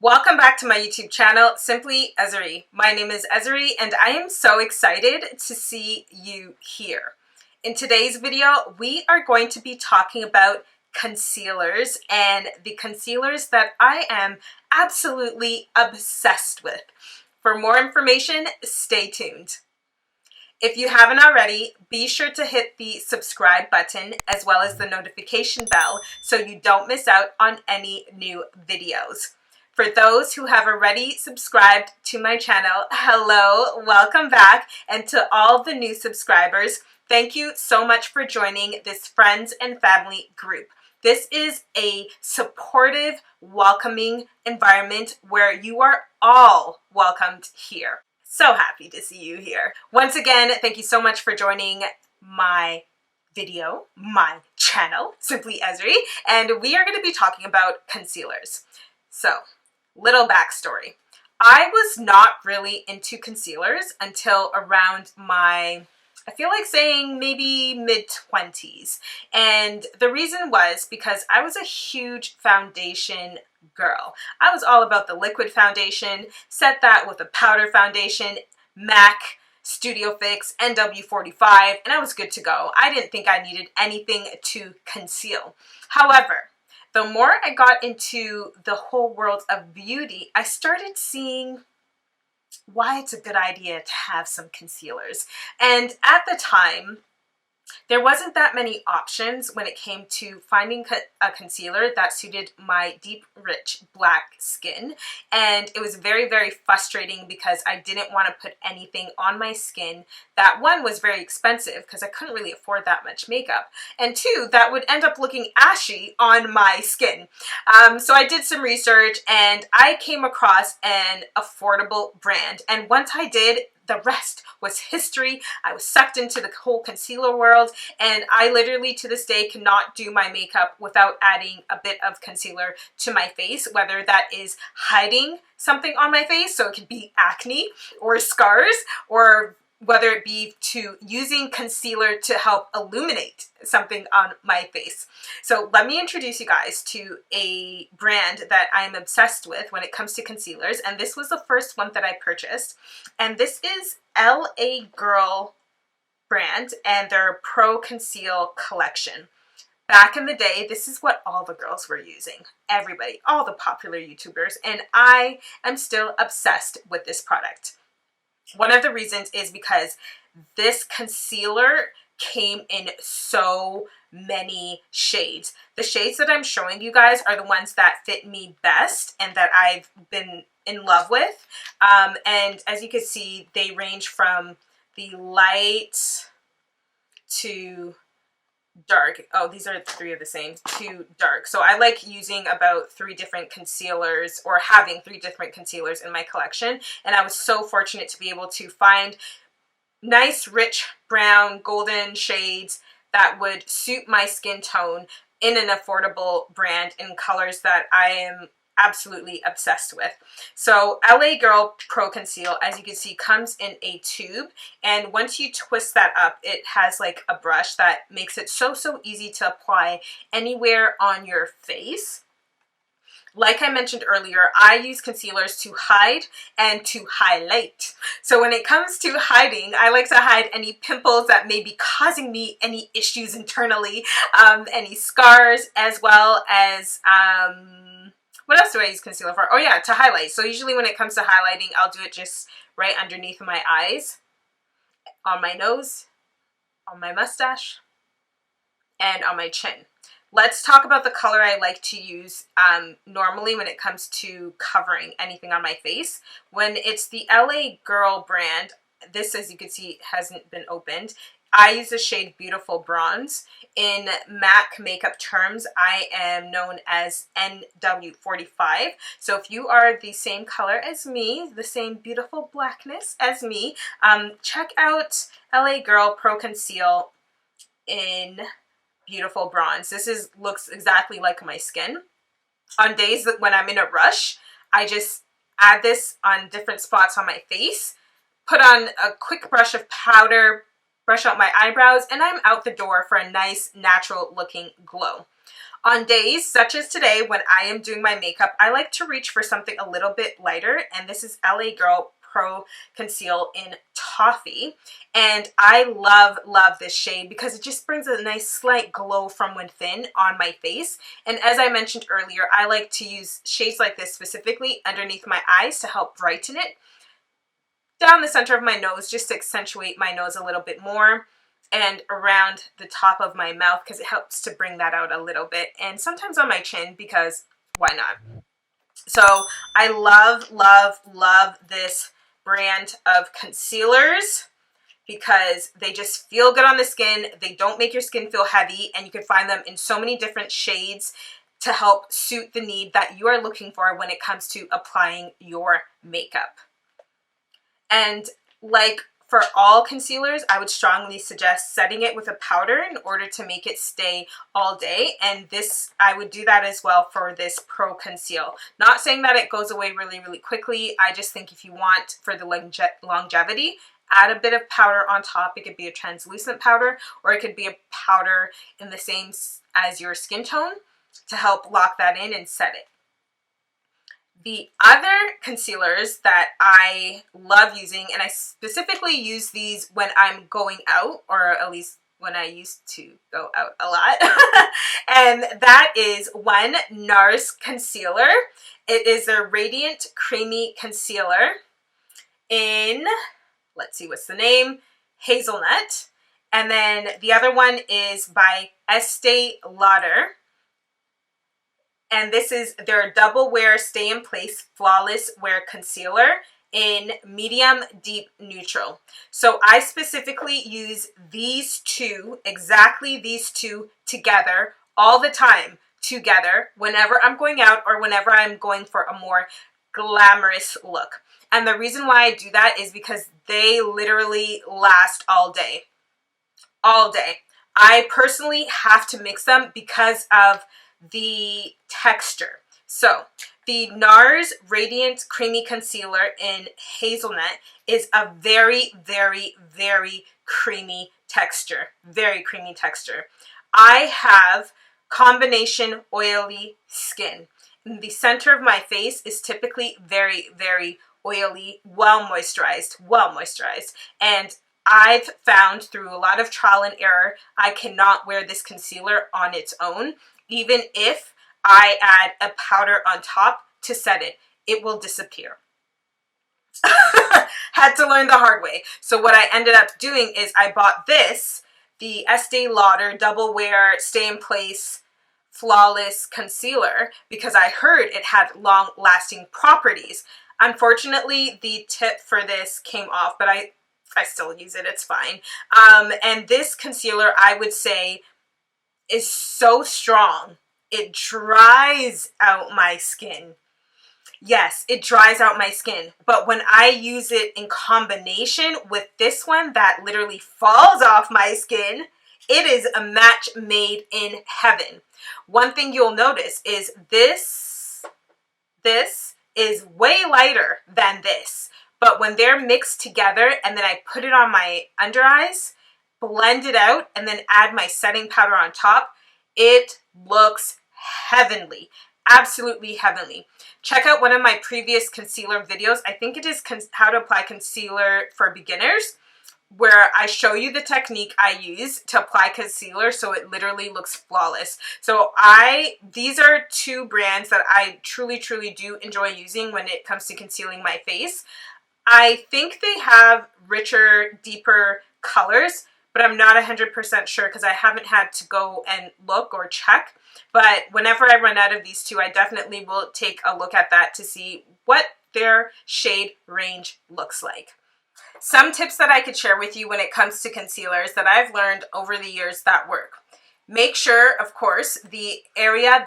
Welcome back to my YouTube channel, Simply Ezri. My name is Ezri and I am so excited to see you here. In today's video, we are going to be talking about concealers and the concealers that I am absolutely obsessed with. For more information, stay tuned. If you haven't already, be sure to hit the subscribe button as well as the notification bell so you don't miss out on any new videos. For those who have already subscribed to my channel, hello, welcome back, and to all the new subscribers, thank you so much for joining this friends and family group. This is a supportive, welcoming environment where you are all welcomed here. So happy to see you here. Once again, thank you so much for joining my video, my channel, Simply Ezri, and we are going to be talking about concealers. So, little backstory. I was not really into concealers until around my, I feel like saying maybe mid-20s. And the reason was because I was a huge foundation girl. I was all about the liquid foundation, set that with a powder foundation, MAC, Studio Fix, NW45, and I was good to go. I didn't think I needed anything to conceal. However, the more I got into the whole world of beauty, I started seeing why it's a good idea to have some concealers. And at the time, there wasn't that many options when it came to finding a concealer that suited my deep, rich black skin. And it was very, very frustrating because I didn't want to put anything on my skin that, one, was very expensive because I couldn't really afford that much makeup, and two, that would end up looking ashy on my skin. So I did some research and I came across an affordable brand. And once I did, the rest was history. I was sucked into the whole concealer world, and I literally to this day cannot do my makeup without adding a bit of concealer to my face, whether that is hiding something on my face, so it could be acne or scars, or whether it be to using concealer to help illuminate something on my face. So let me introduce you guys to a brand that I'm obsessed with when it comes to concealers, and this was the first one that I purchased, and this is LA Girl brand and their Pro Conceal collection. Back in the day, this is what all the girls were using. Everybody, all the popular YouTubers, and I am still obsessed with this product. One of the reasons is because this concealer came in so many shades. The shades that I'm showing you guys are the ones that fit me best and that I've been in love with. And as you can see, they range from the light to dark. Oh, these are three of the same, to dark. So I like using about 3 different concealers, or having 3 different concealers in my collection. And I was so fortunate to be able to find nice, rich, brown, golden shades that would suit my skin tone in an affordable brand in colors that I am absolutely obsessed with. So LA Girl Pro Conceal, as you can see, comes in a tube, and once you twist that up, it has like a brush that makes it so easy to apply anywhere on your face. Like I mentioned earlier, I use concealers to hide and to highlight. So when it comes to hiding, I like to hide any pimples that may be causing me any issues internally, any scars, as well as what else do I use concealer for? Oh yeah, to highlight. So usually when it comes to highlighting, I'll do it just right underneath my eyes, on my nose, on my mustache, and on my chin. Let's talk about the color I like to use normally when it comes to covering anything on my face. When it's the LA Girl brand, this, as you can see, hasn't been opened. I use the shade Beautiful Bronze. In MAC makeup terms, I am known as NW45. So if you are the same color as me, the same beautiful blackness as me, check out LA Girl Pro Conceal in Beautiful Bronze. This looks exactly like my skin. On days when I'm in a rush, I just add this on different spots on my face, put on a quick brush of powder, brush out my eyebrows, and I'm out the door for a nice, natural looking glow. On days such as today when I am doing my makeup, I like to reach for something a little bit lighter, and this is LA Girl Pro Conceal in Toffee. And I love this shade because it just brings a nice slight glow from within on my face. And as I mentioned earlier, I like to use shades like this specifically underneath my eyes to help brighten it, down the center of my nose just to accentuate my nose a little bit more, and around the top of my mouth because it helps to bring that out a little bit, and sometimes on my chin because why not? So I love this brand of concealers because they just feel good on the skin. They don't make your skin feel heavy, and you can find them in so many different shades to help suit the need that you are looking for when it comes to applying your makeup. And like for all concealers, I would strongly suggest setting it with a powder in order to make it stay all day. And this, I would do that as well for this Pro Conceal. Not saying that it goes away really quickly. I just think if you want for the longevity, add a bit of powder on top. It could be a translucent powder, or it could be a powder in the same as your skin tone to help lock that in and set it. The other concealers that I love using, and I specifically use these when I'm going out, or at least when I used to go out a lot, and that is one NARS concealer. It is their Radiant Creamy Concealer in, let's see, what's the name? Hazelnut. And then the other one is by Estee Lauder. And this is their Double Wear Stay in Place Flawless Wear Concealer in Medium Deep Neutral. So I specifically use these two, exactly these two together all the time together whenever I'm going out or whenever I'm going for a more glamorous look. And the reason why I do that is because they literally last all day. All day. I personally have to mix them because of the texture. So the NARS Radiant Creamy Concealer in Hazelnut is a very creamy texture. Very creamy texture. I have combination oily skin. And the center of my face is typically very oily, well moisturized. And I've found through a lot of trial and error, I cannot wear this concealer on its own. Even if I add a powder on top to set it, it will disappear. Had to learn the hard way. So what I ended up doing is I bought this, the Estee Lauder Double Wear Stay in Place Flawless Concealer, because I heard it had long-lasting properties. Unfortunately, the tip for this came off, but I still use it. It's fine. And this concealer, I would say, is so strong. It dries out my skin. Yes, it dries out my skin. But when I use it in combination with this one that literally falls off my skin, it is a match made in heaven. One thing you'll notice is this is way lighter than this. But when they're mixed together and then I put it on my under eyes, blend it out, and then add my setting powder on top, it looks heavenly. Absolutely heavenly. Check out one of my previous concealer videos. I think it is how to apply concealer for beginners, where I show you the technique I use to apply concealer so it literally looks flawless. So these are two brands that I truly do enjoy using when it comes to concealing my face. I think they have richer, deeper colors, but I'm not 100% sure because I haven't had to go and look or check. But whenever I run out of these two, I definitely will take a look at that to see what their shade range looks like. Some tips that I could share with you when it comes to concealers that I've learned over the years that work. Make sure, of course, the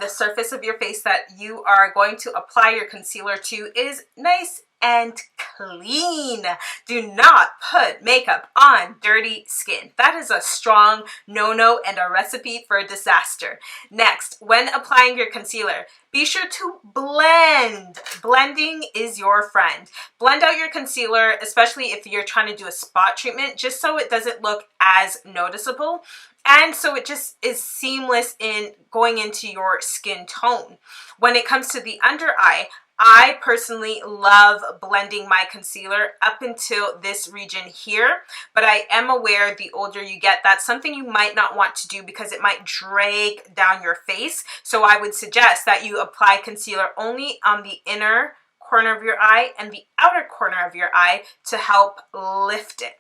surface of your face that you are going to apply your concealer to is nice and clean. Do not put makeup on dirty skin. That is a strong no-no and a recipe for disaster. Next, when applying your concealer, be sure to blend. Blending is your friend. Blend out your concealer, especially if you're trying to do a spot treatment, just so it doesn't look as noticeable. And so it just is seamless in going into your skin tone. When it comes to the under eye, I personally love blending my concealer up until this region here, but I am aware the older you get, that's something you might not want to do because it might drag down your face. So I would suggest that you apply concealer only on the inner corner of your eye and the outer corner of your eye to help lift it.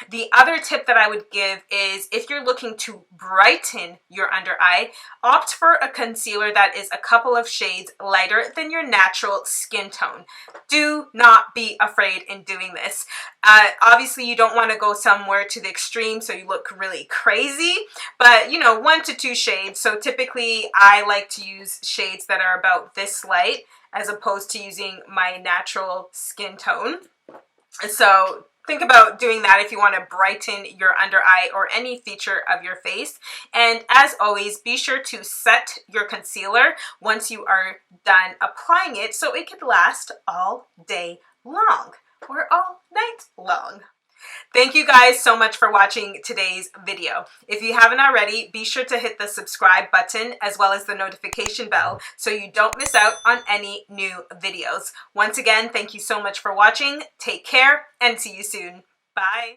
The other tip that I would give is if you're looking to brighten your under eye, opt for a concealer that is a couple of shades lighter than your natural skin tone. Do not be afraid in doing this. Obviously, you don't want to go somewhere to the extreme so you look really crazy, but 1 to 2 shades. So typically I like to use shades that are about this light as opposed to using my natural skin tone. So think about doing that if you want to brighten your under eye or any feature of your face. And as always, be sure to set your concealer once you are done applying it so it could last all day long or all night long. Thank you guys so much for watching today's video. If you haven't already, be sure to hit the subscribe button as well as the notification bell so you don't miss out on any new videos. Once again, thank you so much for watching. Take care and see you soon. Bye.